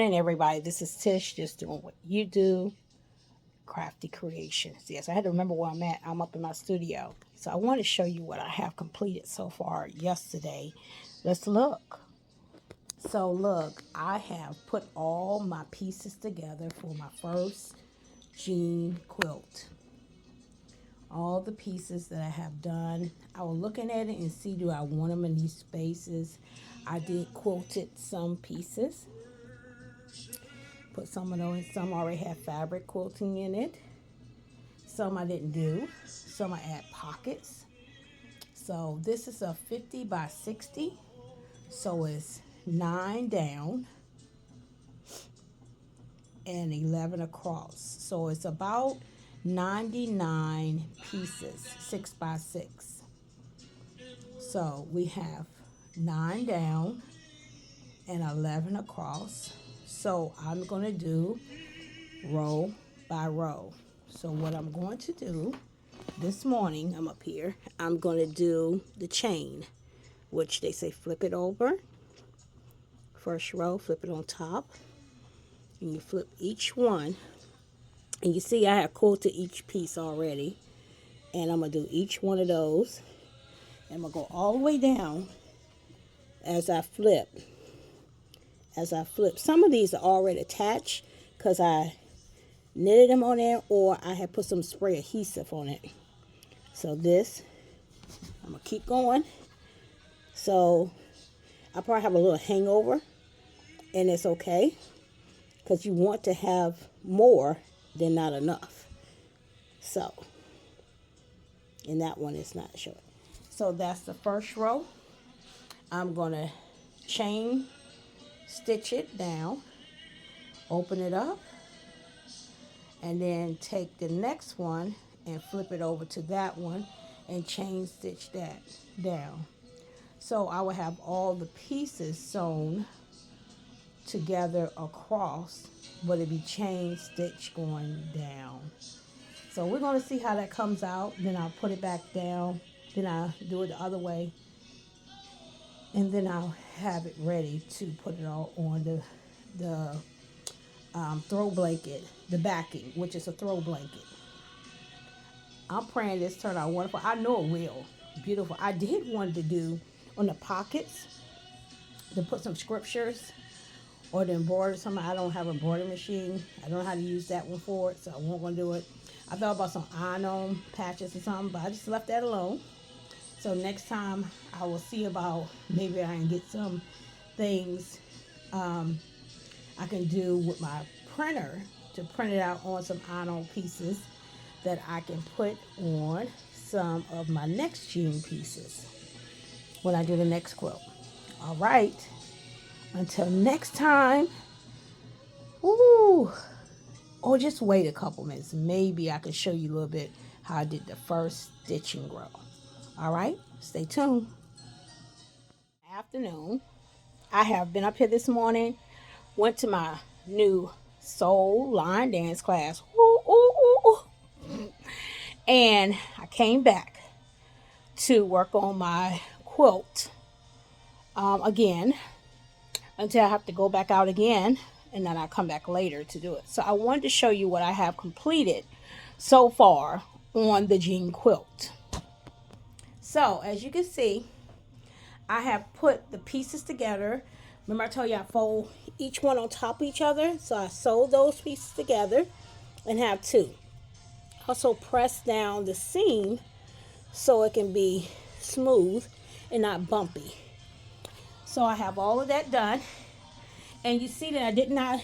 And everybody, this is Tish, just doing what you do, crafty creations. Yes, I had to remember where I'm at. I'm up in my studio. So I want to show you what I have completed so far yesterday. Let's look. So look, I have put all my pieces together for my first jean quilt. All the pieces that I have done. I was looking at it and see, do I want them in these spaces? I did quilted some pieces. Put some of those, some already have fabric quilting in it. Some I didn't do. Some I add pockets. So this is a 50 by 60. So it's 9 down and 11 across. So it's about 99 pieces, 6 by 6. So we have 9 down and 11 across. So I'm going to do row by row. So what I'm going to do this morning, I'm up here, I'm going to do the chain, which they say flip it over. First row, flip it on top, and you flip each one. And you see I have quilted each piece already. And I'm going to do each one of those. And I'm going to go all the way down as I flip. As I flip. Some of these are already attached because I knitted them on there, or I have put some spray adhesive on it. So this, I'm going to keep going. So I probably have a little hangover, and it's okay because you want to have more than not enough. So, and that one is not short. So that's the first row. I'm going to chain stitch it down, open it up, and then take the next one and flip it over to that one and chain stitch that down. So I will have all the pieces sewn together across, but it be chain stitch going down. So we're going to see how that comes out. Then I'll put it back down. Then I'll do it the other way. And then I'll have it ready to put it all on the throw blanket, the backing, which is a throw blanket. I'm praying this turn out wonderful. I know it will. Beautiful. I did want to do on the pockets to put some scriptures or to embroider something. I don't have an embroidery machine. I don't know how to use that one for it, so I won't gonna do it. I thought about some iron patches or something, but I just left that alone. So next time I will see about maybe I can get some things I can do with my printer to print it out on some iron pieces that I can put on some of my next jean pieces when I do the next quilt. All right. Until next time. Ooh. Or just wait a couple minutes. Maybe I can show you a little bit how I did the first stitching row. All right. Stay tuned. Afternoon. I have been up here this morning. Went to my new soul line dance class. Ooh, ooh, ooh, ooh. And I came back to work on my quilt again until I have to go back out again, and then I'll come back later to do it. So I wanted to show you what I have completed so far on the jean quilt. So as you can see, I have put the pieces together. Remember I told you I fold each one on top of each other? So I sewed those pieces together and have two. Also press down the seam so it can be smooth and not bumpy. So I have all of that done. And you see that I did not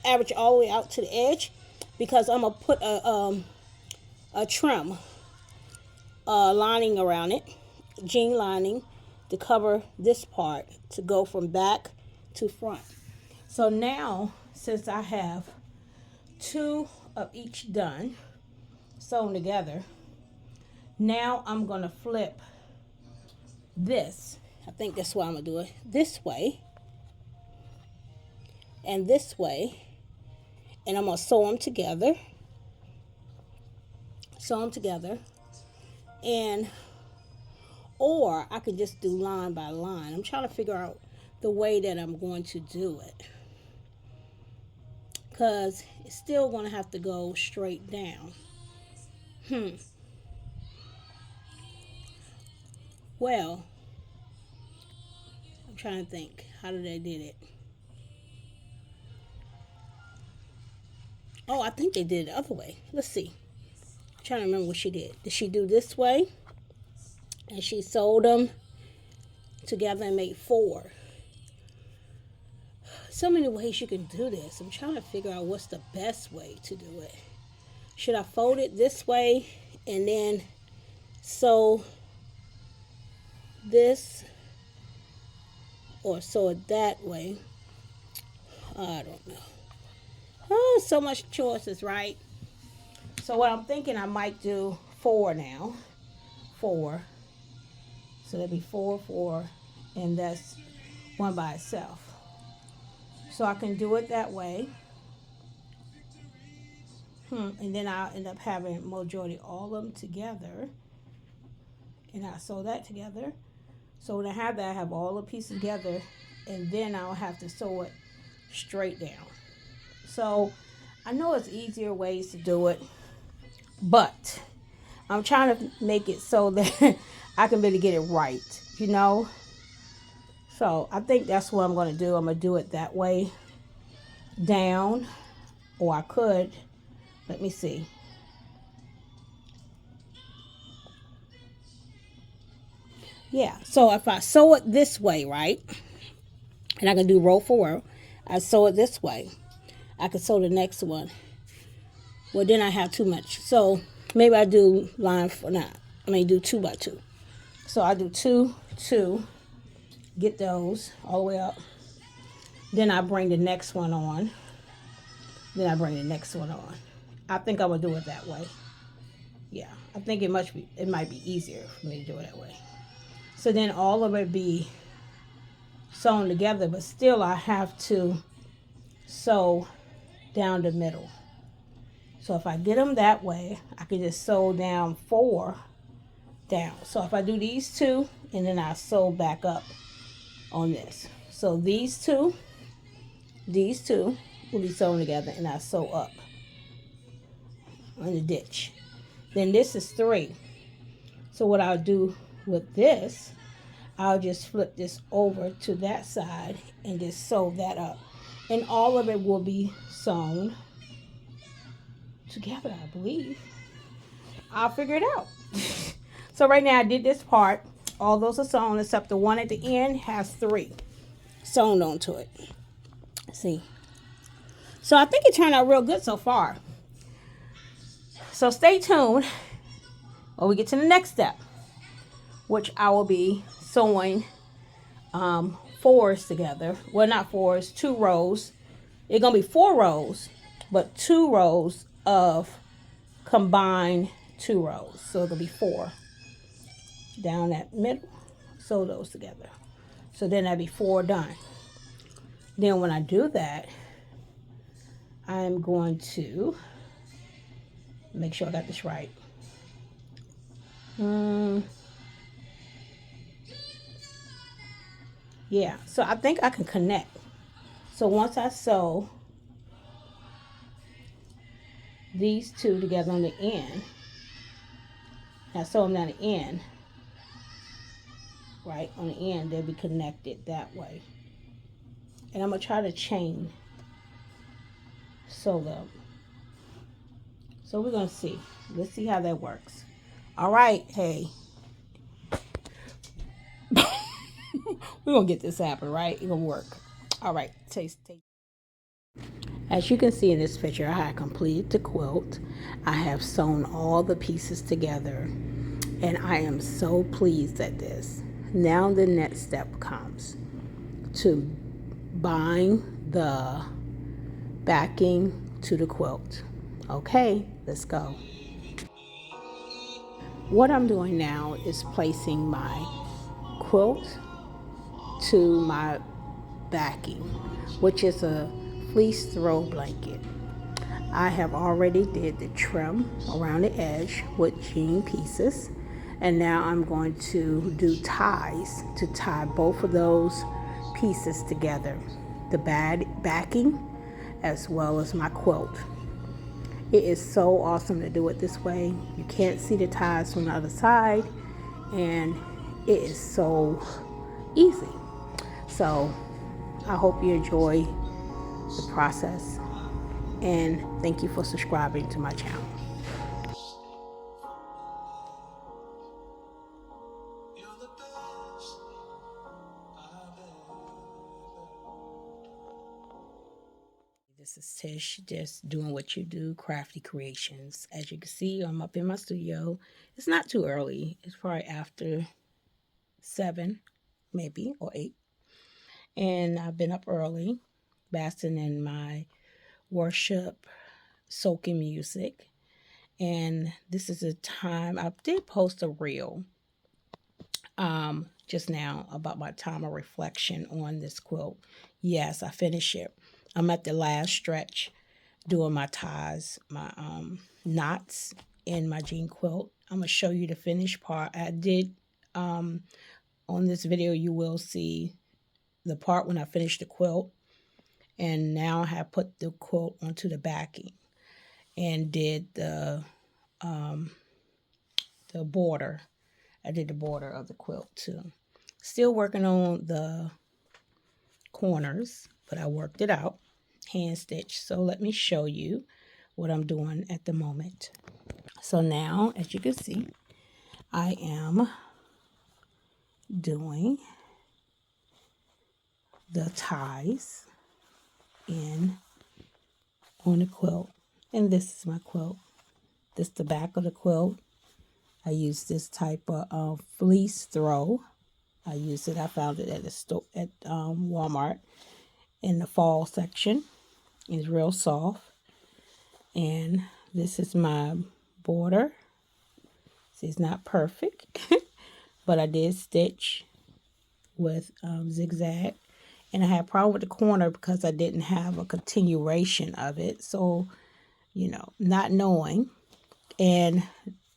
average all the way out to the edge because I'm going to put a trim lining around it, jean lining, to cover this part to go from back to front. So now, since I have two of each done, sewn together, now I'm going to flip this. I think that's why I'm going to do it this way and this way. And I'm going to sew them together. Sew them together. And or I could just do line by line. I'm trying to figure out the way that I'm going to do it. because it's still going to have to go straight down. Well, I'm trying to think. How did they did it? Oh, I think they did it the other way. Let's see. I'm trying to remember what she did. Did she do this way? And she sewed them together and made 4. So many ways you can do this. I'm trying to figure out what's the best way to do it. Should I fold it this way and then sew this, or sew it that way? I don't know. Oh, so much choices, right? So what I'm thinking, I might do 4 now. 4. So that'd be 4, 4, and that's one by itself. So I can do it that way. And then I'll end up having majority all of them together. And I sew that together. So when I have that, I have all the pieces together. And then I'll have to sew it straight down. So I know it's easier ways to do it. But I'm trying to make it so that I can really get it right, you know. So I think that's what I'm going to do. I'm going to do it that way down. Or I could, let me see. Yeah, so if I sew it this way, right, and I can do row for row, I sew it this way. I can sew the next one. Well, then I have too much. So maybe I do line for not. I mean, do 2 by 2. So I do 2, 2, get those all the way up. Then I bring the next one on. Then I bring the next one on. I think I'm gonna do it that way. Yeah, I think it might be easier for me to do it that way. So then all of it be sewn together, but still I have to sew down the middle. So if I get them that way, I can just sew down 4 down. So if I do these 2, and then I sew back up on this. So these two will be sewn together, and I sew up on the ditch. Then this is 3. So what I'll do with this, I'll just flip this over to that side and just sew that up. And all of it will be sewn together, I believe. I'll figure it out. So right now I did this part. All those are sewn except the one at the end has 3 sewn onto it. See? So I think it turned out real good so far. So stay tuned when we get to the next step, which I will be sewing 4s together. Well, not 4s, 2 rows. It's going to be 4 rows, but 2 rows of combined 2 rows. So it'll be 4 down that middle. Sew those together. So then that'd be 4 done. Then when I do that, I'm going to make sure I got this right. Yeah, so I think I can connect. So once I sew these 2 together on the end, I sew them down the end, right, on the end, they'll be connected that way. And I'm going to try to chain sew them. So we're going to see. Let's see how that works. All right, hey. We're going to get this happen, right? It's going to work. All right, taste. As you can see in this picture, I have completed the quilt. I have sewn all the pieces together, and I am so pleased at this. Now the next step comes to bind the backing to the quilt. Okay, let's go. What I'm doing now is placing my quilt to my backing, which is a fleece throw blanket. I have already did the trim around the edge with jean pieces, and now I'm going to do ties to tie both of those pieces together, the backing as well as my quilt. It is so awesome to do it this way. You can't see the ties from the other side, and it is so easy. So I hope you enjoy the process, and thank you for subscribing to my channel. This is Tish, just doing what you do, crafty creations. As you can see, I'm up in my studio. It's not too early. It's probably after 7, maybe, or 8. And I've been up early, basking in my worship, soaking music. And this is a time, I did post a reel just now about my time of reflection on this quilt. Yes, I finished it. I'm at the last stretch doing my ties, my knots in my jean quilt. I'm gonna show you the finished part. I did on this video, you will see the part when I finished the quilt, and now I have put the quilt onto the backing and did the border. I did the border of the quilt too. Still working on the corners, but I worked it out, hand stitched. So let me show you what I'm doing at the moment. So now, as you can see, I am doing the ties in on the quilt. And this is my quilt. This is the back of the quilt. I use this type of fleece throw. I found it at the store at Walmart in the fall section. It's real soft. And this is my border. See, it's not perfect, but I did stitch with zigzag. And I had a problem with the corner because I didn't have a continuation of it. So, not knowing, and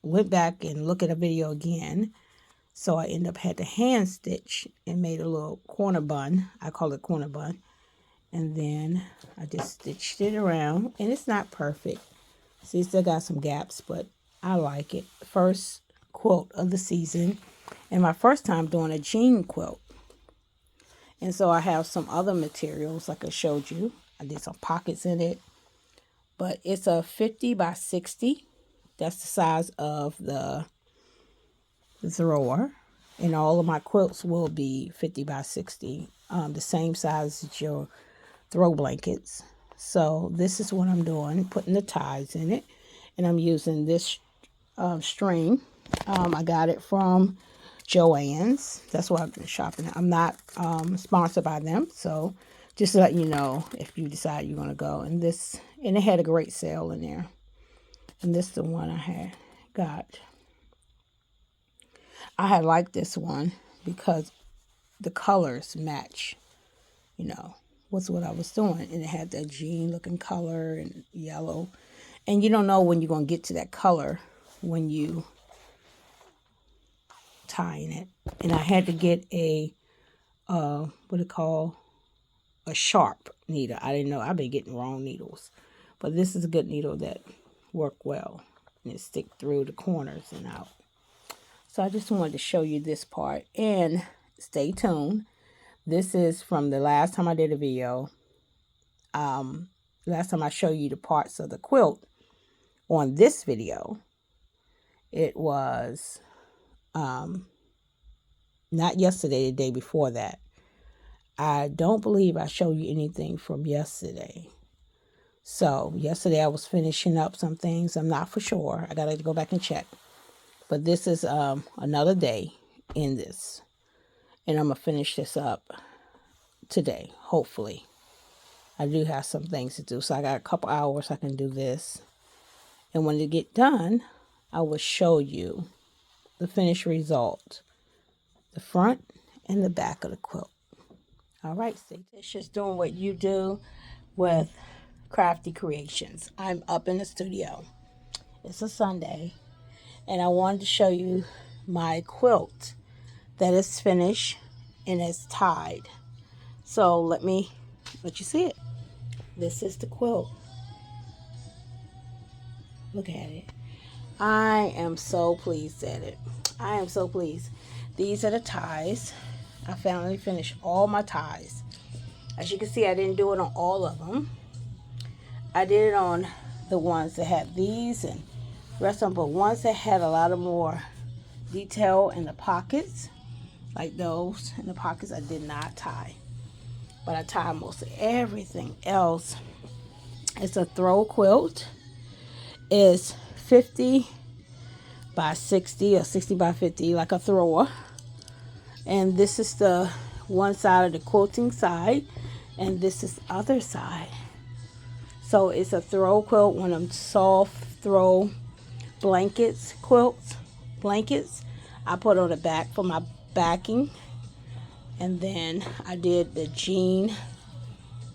went back and looked at a video again. So I ended up had to hand stitch and made a little corner bun. I call it corner bun. And then I just stitched it around, and it's not perfect. See, still got some gaps, but I like it. First quilt of the season, and my first time doing a jean quilt. And so I have some other materials like I showed you. I did some pockets in it, but it's a 50 by 60. That's the size of the thrower. And all of my quilts will be 50 by 60, the same size as your throw blankets. So this is what I'm doing, putting the ties in it. And I'm using this string. I got it from Joann's. That's why I've been shopping. I'm not sponsored by them, so just to let you know if you decide you're going to go. And it had a great sale in there. And this is the one I had got. I had liked this one because the colors match, what's what I was doing. And it had that jean looking color and yellow. And you don't know when you're going to get to that color when you tying it. And I had to get a a sharp needle. I didn't know. I've been getting wrong needles, but this is a good needle that work well, and it stick through the corners and out. So I just wanted to show you this part, and stay tuned. This is from the last time I did a video. Last time I showed you the parts of the quilt on this video, it was not yesterday, the day before that. I don't believe I showed you anything from yesterday. So yesterday I was finishing up some things. I'm not for sure. I got to go back and check. But this is another day in this. And I'm going to finish this up today, hopefully. I do have some things to do. So I got a couple hours I can do this. And when it get done, I will show you the finished result. The front and the back of the quilt. All right, see, it's just doing what you do with crafty creations. I'm up in the studio. It's a Sunday, and I wanted to show you my quilt that is finished and it's tied. So let me let you see it. This is the quilt. Look at it. I am so pleased at it. I am so pleased. These are the ties. I finally finished all my ties. As you can see, I didn't do it on all of them. I did it on the ones that had these and the rest of them, but ones that had a lot of more detail in the pockets, like those in the pockets, I did not tie. But I tied most of everything else. It's a throw quilt. It's 50 by 60 or 60 by 50, like a thrower. And this is the one side of the quilting side, and this is the other side. So it's a throw quilt, one of them soft throw blankets, blankets. I put on the back for my backing. And then I did the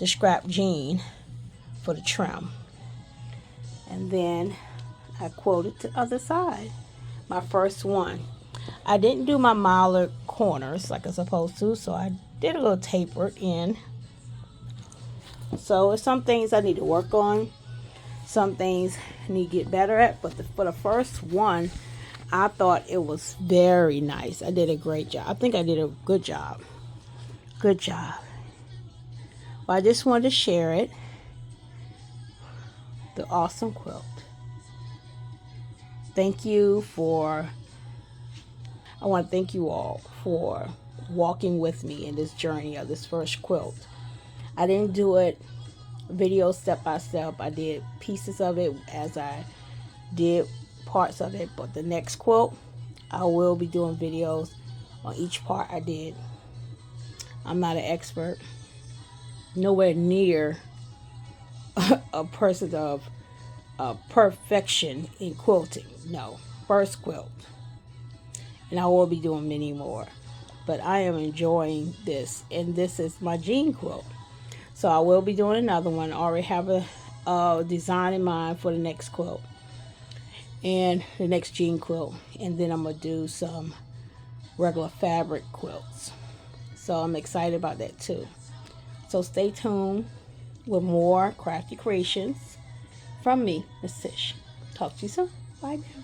scrap jean for the trim. And then I quilted the other side, my first one. I didn't do my mallard corners like I was supposed to, so I did a little tapered in. So it's some things I need to work on, some things I need to get better at, but for the first one, I thought it was very nice. I did a great job. I think I did a good job. Good job. Well, I just wanted to share it. The awesome quilt. I want to thank you all for walking with me in this journey of this first quilt. I didn't do it video step by step. I did pieces of it as I did parts of it, but the next quilt, I will be doing videos on each part I did. I'm not an expert, nowhere near a person of perfection in quilting. No, first quilt. And I will be doing many more. But I am enjoying this, and this is my jean quilt. So I will be doing another one. I already have a design in mind for the next quilt and the next jean quilt. And then I'm going to do some regular fabric quilts. So I'm excited about that too. So stay tuned with more crafty creations from me, Miss Tish. Talk to you soon. Bye now.